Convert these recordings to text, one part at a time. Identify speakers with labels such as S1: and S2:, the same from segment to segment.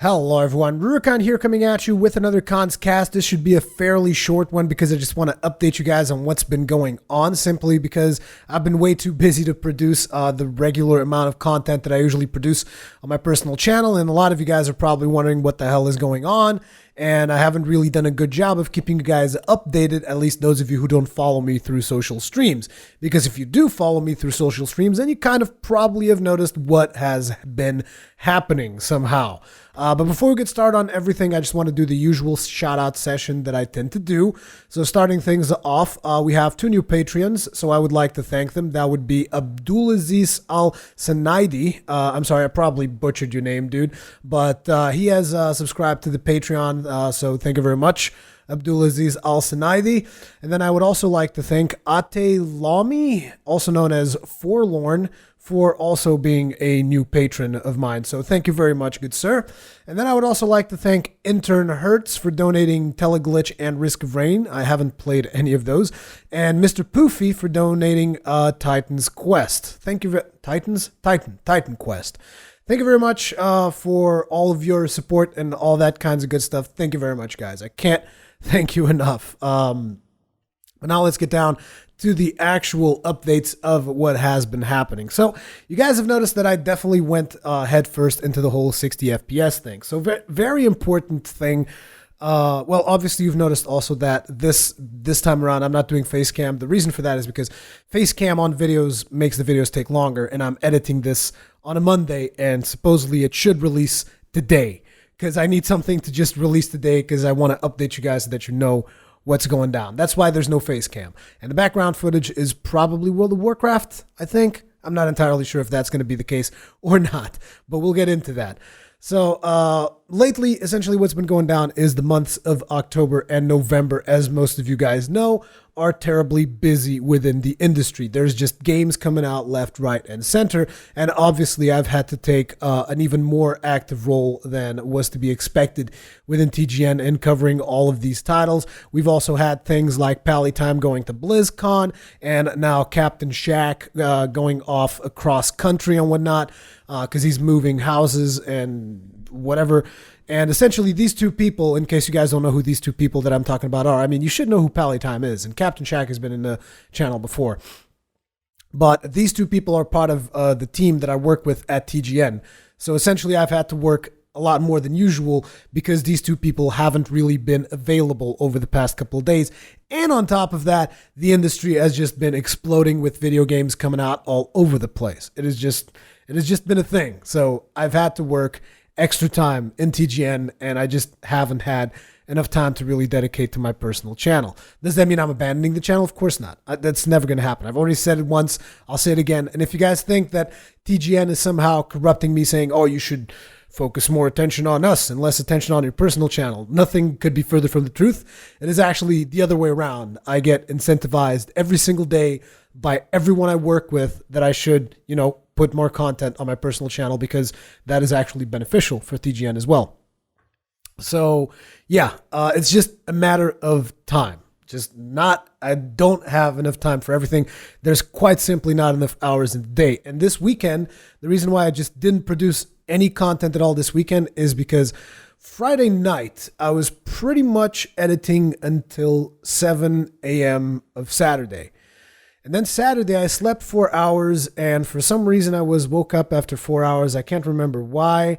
S1: Hello everyone, Rurikhan here coming at you with another Kast. This should be a fairly short one because I just want to update you guys on what's been going on, simply because I've been way too busy to produce the regular amount of content that I usually produce on my personal channel, and a lot of you guys are probably wondering what the hell is going on, and I haven't really done a good job of keeping you guys updated, at least those of you who don't follow me through social streams, because if you do follow me through social streams, then you kind of probably have noticed what has been happening somehow. But before we get started on everything, I just want to do the usual shout out session that I tend to do. So starting things off, we have two new Patreons, so I would like to thank them. That would be Abdulaziz Al-Sanaidi. I'm sorry, I probably butchered your name, dude, but he has subscribed to the Patreon, so thank you very much, Abdulaziz Al-Sanaidi. And then I would also like to thank Ate Lami, also known as Forlorn, for also being a new patron of mine. So thank you very much, good sir. And then I would also like to thank Intern Hertz for donating Teleglitch and Risk of Rain. I haven't played any of those. And Mr. Poofy for donating Titan's Quest. Thank you Titan Quest. Thank you very much for all of your support and all that kinds of good stuff. Thank you very much, guys. I can't thank you enough. But now let's get down to the actual updates of what has been happening. So you guys have noticed that I definitely went headfirst into the whole 60 FPS thing. So very important thing. Well, obviously you've noticed also that this time around I'm not doing face cam. The reason for that is because face cam on videos makes the videos take longer, and I'm editing this on a Monday, and supposedly it should release today, because I need something to just release today, because I want to update you guys so that you know what's going down. That's why there's no face cam. And the background footage is probably World of Warcraft, I think. I'm not entirely sure if that's going to be the case or not, but we'll get into that. So lately, essentially what's been going down is the months of October and November, as most of you guys know, are terribly busy within the industry. There's just games coming out left, right, and center. And obviously, I've had to take an even more active role than was to be expected within TGN in covering all of these titles. We've also had things like Pally Time going to BlizzCon, and now Captain Shaq going off across country and whatnot, because he's moving houses and whatever. And essentially these two people, in case you guys don't know who these two people that I'm talking about are, I mean, you should know who Pally Time is, and Captain Shaq has been in the channel before. But these two people are part of the team that I work with at TGN. So essentially I've had to work a lot more than usual because these two people haven't really been available over the past couple of days. And on top of that, the industry has just been exploding with video games coming out all over the place. It has just been a thing. So I've had to work extra time in TGN, and I just haven't had enough time to really dedicate to my personal channel. Does that mean I'm abandoning the channel? Of course not. That's never going to happen. I've already said it once. I'll say it again. And if you guys think that TGN is somehow corrupting me, saying, oh, you should focus more attention on us and less attention on your personal channel, nothing could be further from the truth. It is actually the other way around. I get incentivized every single day by everyone I work with that I should, put more content on my personal channel, because that is actually beneficial for TGN as well. So yeah, it's just a matter of time. I don't have enough time for everything. There's quite simply not enough hours in the day. And this weekend, the reason why I just didn't produce any content at all this weekend is because Friday night, I was pretty much editing until 7 a.m. of Saturday. And then Saturday, I slept 4 hours, and for some reason, I was woke up after 4 hours. I can't remember why.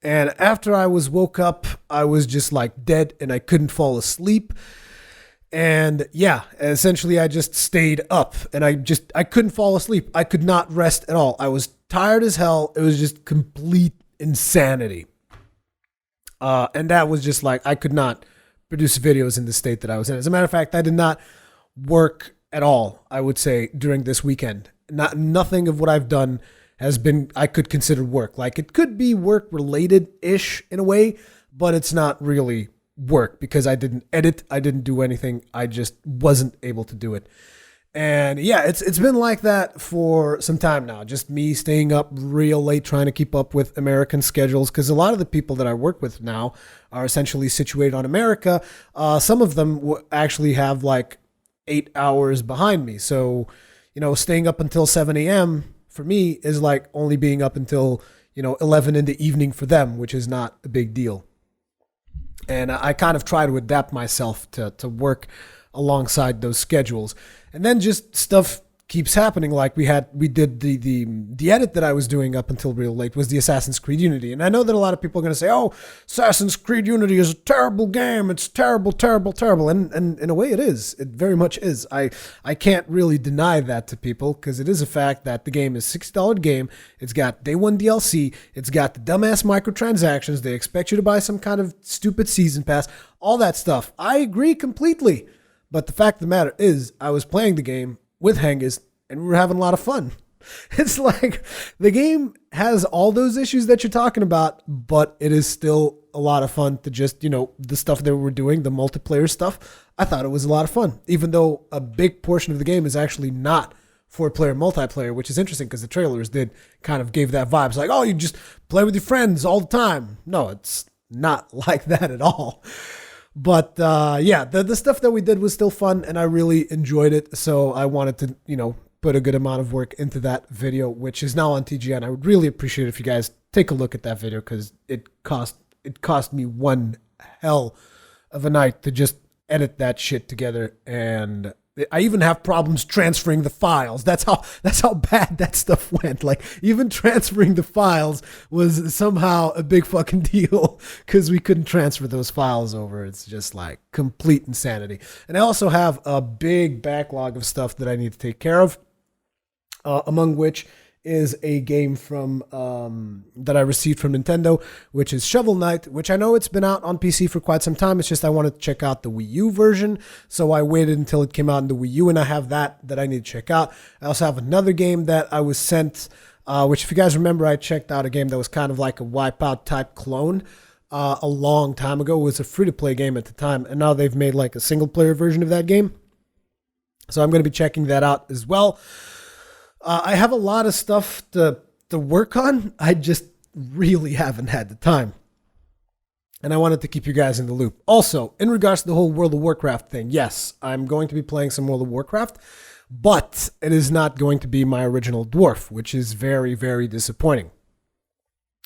S1: And after I was woke up, I was just like dead, and I couldn't fall asleep. And yeah, essentially, I just stayed up, and I couldn't fall asleep. I could not rest at all. I was tired as hell. It was just complete insanity. And that was just like, I could not produce videos in the state that I was in. As a matter of fact, I did not work at all, I would say, during this weekend. Nothing of what I've done has been, I could consider work. Like, it could be work related-ish in a way, but it's not really work because I didn't edit, I didn't do anything, I just wasn't able to do it. And yeah, it's been like that for some time now, just me staying up real late trying to keep up with American schedules, because a lot of the people that I work with now are essentially situated on America. Some of them actually have like 8 hours behind me. So, staying up until 7 a.m. for me is like only being up until, 11 in the evening for them, which is not a big deal. And I kind of try to adapt myself to work alongside those schedules. And then just stuff keeps happening. Like we did the edit that I was doing up until real late was the Assassin's Creed Unity. And I know that a lot of people are going to say, oh, Assassin's Creed Unity is a terrible game. It's terrible, terrible, terrible. And in a way it is. It very much is. I can't really deny that to people because it is a fact that the game is a $60 game. It's got day one DLC. It's got the dumbass microtransactions. They expect you to buy some kind of stupid season pass, all that stuff. I agree completely. But the fact of the matter is I was playing the game with Hengist, and we were having a lot of fun. It's like the game has all those issues that you're talking about, but it is still a lot of fun to just, the stuff that we're doing, the multiplayer stuff. I thought it was a lot of fun, even though a big portion of the game is actually not 4-player multiplayer, which is interesting because the trailers did kind of gave that vibe. It's like, oh, you just play with your friends all the time. No, it's not like that at all. But yeah, the stuff that we did was still fun, and I really enjoyed it. So I wanted to, put a good amount of work into that video, which is now on TGN. I would really appreciate it if you guys take a look at that video because it cost me one hell of a night to just edit that shit together, and I even have problems transferring the files. That's how bad that stuff went. Like even transferring the files was somehow a big fucking deal because we couldn't transfer those files over. It's just like complete insanity. And I also have a big backlog of stuff that I need to take care of, among which is a game from that I received from Nintendo, which is Shovel Knight, which I know it's been out on PC for quite some time. It's just I wanted to check out the Wii U version, so I waited until it came out in the Wii U, and I have that I need to check out. I also have another game that I was sent, which if you guys remember, I checked out a game that was kind of like a Wipeout type clone a long time ago. It was a free-to-play game at the time, and now they've made like a single-player version of that game. So I'm going to be checking that out as well. I have a lot of stuff to work on. I just really haven't had the time. And I wanted to keep you guys in the loop. Also, in regards to the whole World of Warcraft thing, yes, I'm going to be playing some World of Warcraft, but it is not going to be my original dwarf, which is very, very disappointing.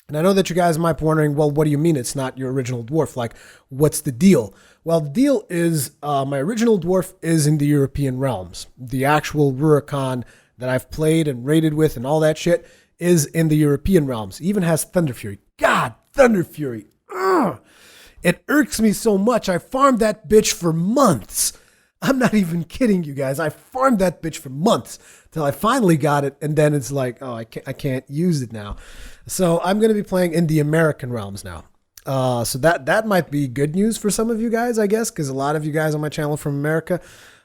S1: And I know that you guys might be wondering, well, what do you mean it's not your original dwarf? Like, what's the deal? Well, the deal is my original dwarf is in the European realms. The actual Rurikhan that I've played and raided with and all that shit is in the European realms. It even has Thunder Fury. God, Thunder Fury. Ugh. It irks me so much. I farmed that bitch for months. I'm not even kidding you guys. I farmed that bitch for months till I finally got it, and then it's like, oh, I can't use it now. So I'm going to be playing in the American realms now. So that might be good news for some of you guys, I guess, because a lot of you guys on my channel are from America.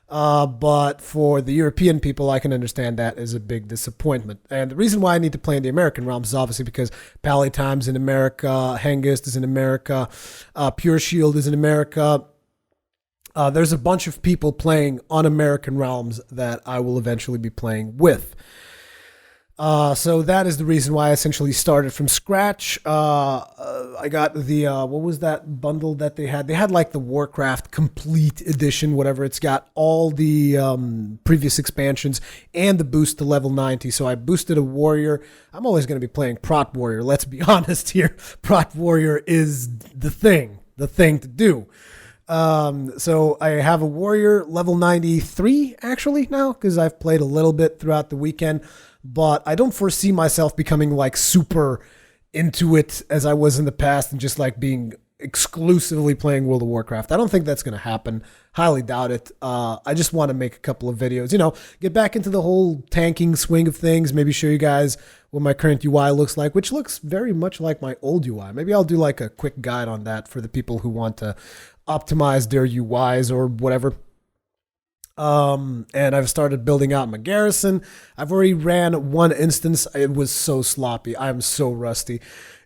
S1: But for the European people, I can understand that as a big disappointment. And the reason why I need to play in the American realms is obviously because Pally Time's in America, Hengist is in America, Pure Shield is in America. There's a bunch of people playing on American realms that I will eventually be playing with. So that is the reason why I essentially started from scratch. I got the, what was that bundle that they had? They had like the Warcraft Complete Edition, whatever. It's got all the previous expansions and the boost to level 90. So I boosted a warrior. I'm always going to be playing Prot Warrior. Let's be honest here. Prot Warrior is the thing to do. So I have a warrior level 93 actually now because I've played a little bit throughout the weekend. But I don't foresee myself becoming like super into it as I was in the past and just like being exclusively playing World of Warcraft. I don't think that's going to happen. Highly doubt it. I just want to make a couple of videos, get back into the whole tanking swing of things, maybe show you guys what my current UI looks like, which looks very much like my old UI. Maybe I'll do like a quick guide on that for the people who want to optimize their UIs or whatever. And I've started building out my garrison. I've already ran one instance. It was so sloppy. I'm so rusty.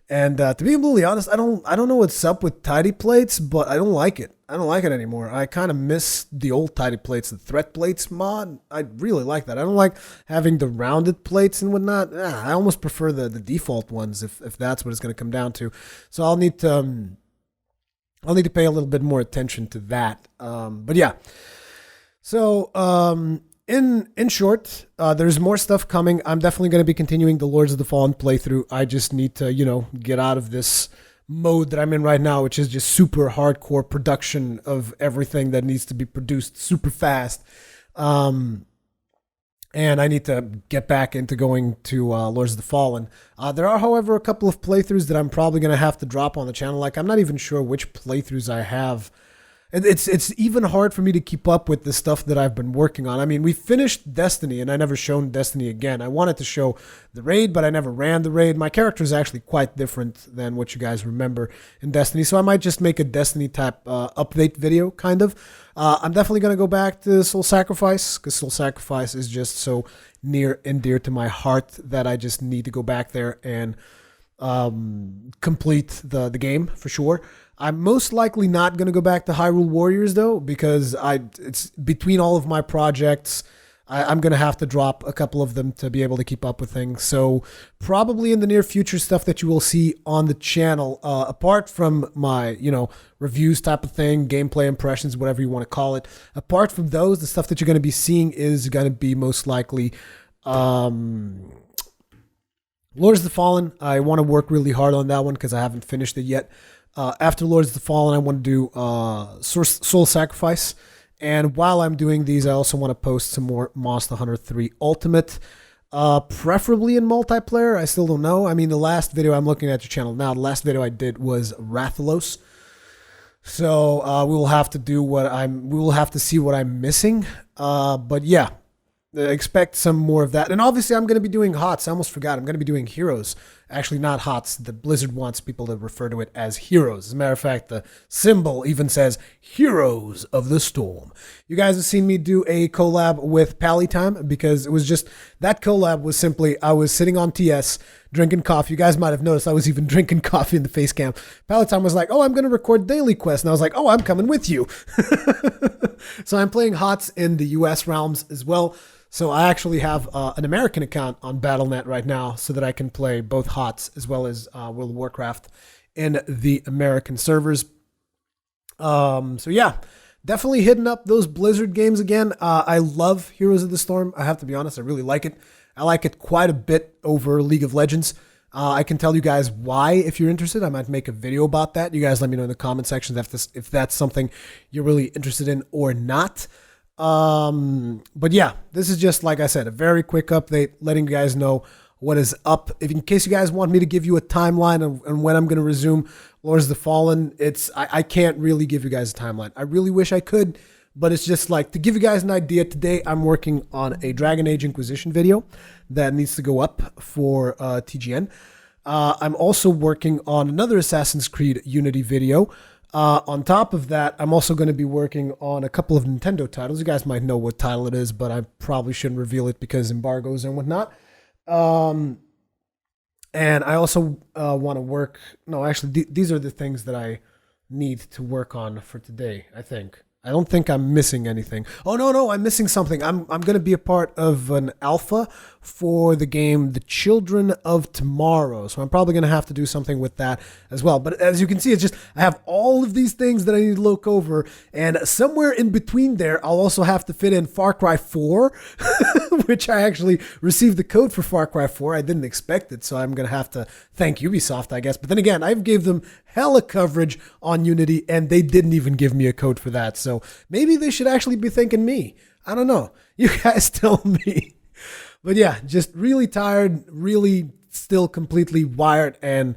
S1: And to be completely honest, I don't know what's up with tidy plates, but I don't like it. I don't like it anymore. I kind of miss the old tidy plates, the threat plates mod. I really like that. I don't like having the rounded plates and whatnot. I almost prefer the default ones if that's what it's going to come down to. So I'll need to pay a little bit more attention to that. But yeah. So, in short, there's more stuff coming. I'm definitely going to be continuing the Lords of the Fallen playthrough. I just need to, get out of this mode that I'm in right now, which is just super hardcore production of everything that needs to be produced super fast. And I need to get back into going to Lords of the Fallen. There are, however, a couple of playthroughs that I'm probably going to have to drop on the channel. Like, I'm not even sure which playthroughs I have. It's even hard for me to keep up with the stuff that I've been working on. I mean, we finished Destiny, and I never shown Destiny again. I wanted to show the raid, but I never ran the raid. My character is actually quite different than what you guys remember in Destiny, so I might just make a Destiny-type update video, kind of. I'm definitely going to go back to Soul Sacrifice, because Soul Sacrifice is just so near and dear to my heart that I just need to go back there and complete the game, for sure. I'm most likely not going to go back to Hyrule Warriors, though, because it's between all of my projects, I'm going to have to drop a couple of them to be able to keep up with things. So probably in the near future, stuff that you will see on the channel, apart from my, reviews type of thing, gameplay impressions, whatever you want to call it. Apart from those, the stuff that you're going to be seeing is going to be most likely Lords of the Fallen. I want to work really hard on that one because I haven't finished it yet. After Lords of the Fallen, I want to do Soul Sacrifice. And while I'm doing these, I also want to post some more Monster Hunter 3 Ultimate, preferably in multiplayer. I still don't know. I mean, the last video, I'm looking at your channel now, the last video I did was Rathalos. So we will have to see what I'm missing. But yeah, expect some more of that. And obviously, I'm going to be doing HOTS. I almost forgot. I'm going to be doing Heroes. Actually, not HOTS. The Blizzard wants people to refer to it as Heroes. As a matter of fact, the symbol even says Heroes of the Storm. You guys have seen me do a collab with Pallytime because it was just, that collab was simply, I was sitting on TS drinking coffee. You guys might have noticed I was even drinking coffee in the face cam. Pallytime was like, oh, I'm going to record Daily Quest. And I was like, oh, I'm coming with you. So I'm playing HOTS in the US realms as well. So I actually have an American account on Battle.net right now so that I can play both HOTS as well as World of Warcraft in the American servers. So yeah, definitely hitting up those Blizzard games again. I love Heroes of the Storm. I have to be honest, I really like it. I like it quite a bit over League of Legends. I can tell you guys why if you're interested. I might make a video about that. You guys let me know in the comment section if that's something you're really interested in or not. But yeah, this is just, like I said, a very quick update, letting you guys know what is up. If in case you guys want me to give you a timeline and when I'm going to resume Lords of the Fallen, I can't really give you guys a timeline. I really wish I could, but it's just like, to give you guys an idea, today I'm working on a Dragon Age Inquisition video that needs to go up for TGN. I'm also working on another Assassin's Creed Unity video. On top of that, I'm also going to be working on a couple of Nintendo titles. You guys might know what title it is, but I probably shouldn't reveal it because embargoes and whatnot. And I also want to work... No, actually, these are the things that I need to work on for today, I think. I don't think I'm missing anything. Oh, no, I'm missing something. I'm going to be a part of an alpha for the game The Children of Tomorrow. So I'm probably going to have to do something with that as well. But as you can see, it's just, I have all of these things that I need to look over. And somewhere in between there, I'll also have to fit in Far Cry 4, which I actually received the code for Far Cry 4. I didn't expect it, so I'm going to have to thank Ubisoft, I guess. But then again, I've gave them hella coverage on Unity, and they didn't even give me a code for that. So maybe they should actually be thanking me. I don't know. You guys tell me. But yeah, just really tired, really still completely wired. And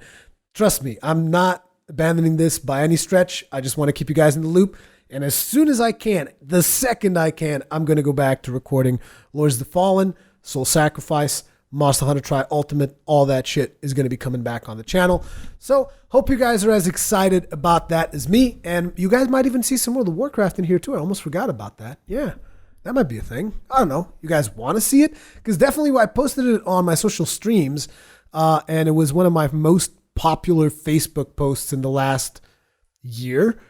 S1: trust me, I'm not abandoning this by any stretch. I just want to keep you guys in the loop. And as soon as I can, the second I can, I'm going to go back to recording Lords of the Fallen, Soul Sacrifice, Monster Hunter Tri Ultimate. All that shit is going to be coming back on the channel. So hope you guys are as excited about that as me. And you guys might even see some more of the Warcraft in here too. I almost forgot about that. Yeah, that might be a thing. I don't know. You guys want to see it? Because definitely I posted it on my social streams. And it was one of my most popular Facebook posts in the last year.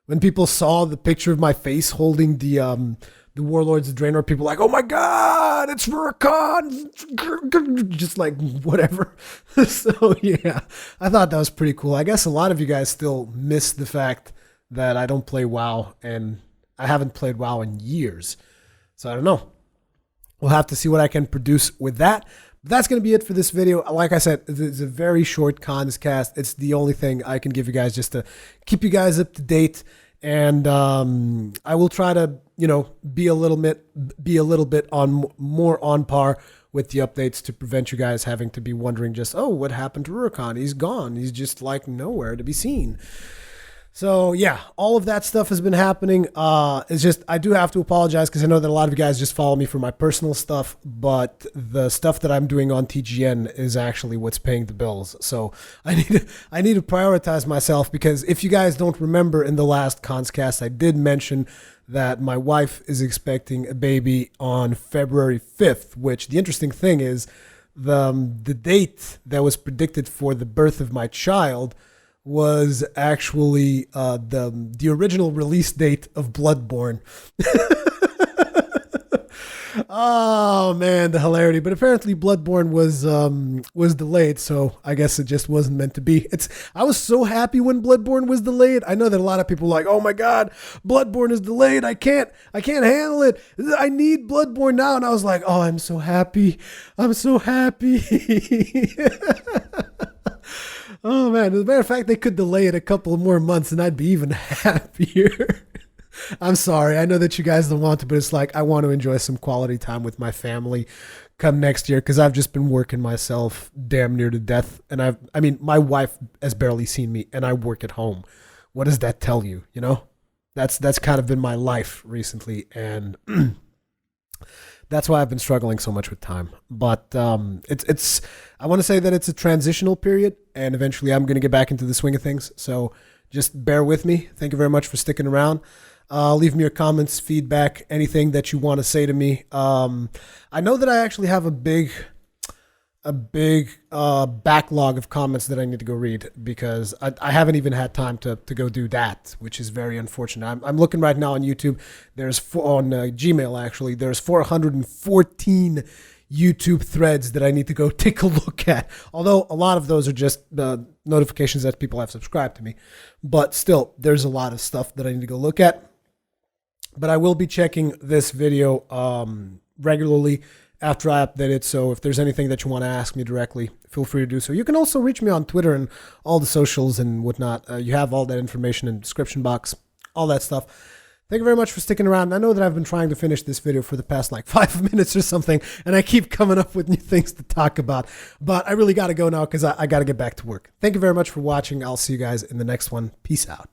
S1: When people saw the picture of my face holding the Warlords of Draenor, people were like, oh my God, it's Rurikhan. Just like whatever. So yeah, I thought that was pretty cool. I guess a lot of you guys still miss the fact that I don't play WoW, and I haven't played WoW in years. So I don't know. we'll have to see what I can produce with that. But that's going to be it for this video. Like I said, it's a very short cons cast. It's the only thing I can give you guys just to keep you guys up to date. And I will try to, be a little bit more on par with the updates to prevent you guys having to be wondering just, oh, what happened to Rurikhan? He's gone. He's just like nowhere to be seen. So yeah, all of that stuff has been happening. It's just, I do have to apologize because I know that a lot of you guys just follow me for my personal stuff, but the stuff that I'm doing on TGN is actually what's paying the bills. So I need to prioritize myself, because if you guys don't remember, in the last Conscast, I did mention that my wife is expecting a baby on February 5th, which the interesting thing is the date that was predicted for the birth of my child was actually the original release date of Bloodborne. Oh man, the hilarity! But apparently, Bloodborne was delayed, so I guess it just wasn't meant to be. I was so happy when Bloodborne was delayed. I know that a lot of people were like, "Oh my God, Bloodborne is delayed! I can't handle it! I need Bloodborne now!" And I was like, "Oh, I'm so happy! I'm so happy!" Oh man, as a matter of fact, they could delay it a couple of more months and I'd be even happier. I'm sorry. I know that you guys don't want to, but it's like I want to enjoy some quality time with my family come next year, because I've just been working myself damn near to death. And my wife has barely seen me and I work at home. What does that tell you? That's kind of been my life recently. And that's why I've been struggling so much with time. But I want to say that it's a transitional period, and eventually I'm going to get back into the swing of things. So just bear with me. Thank you very much for sticking around. Leave me your comments, feedback, anything that you want to say to me. I know that I actually have a big backlog of comments that I need to go read, because I haven't even had time to go do that, which is very unfortunate. I'm looking right now on YouTube. On Gmail, actually, there's 414 YouTube threads that I need to go take a look at. Although a lot of those are just notifications that people have subscribed to me. But still, there's a lot of stuff that I need to go look at. But I will be checking this video regularly after I update it. So if there's anything that you want to ask me directly, feel free to do so. You can also reach me on Twitter and all the socials and whatnot. You have all that information in the description box, all that stuff. Thank you very much for sticking around. I know that I've been trying to finish this video for the past like 5 minutes or something, and I keep coming up with new things to talk about. But I really got to go now because I got to get back to work. Thank you very much for watching. I'll see you guys in the next one. Peace out.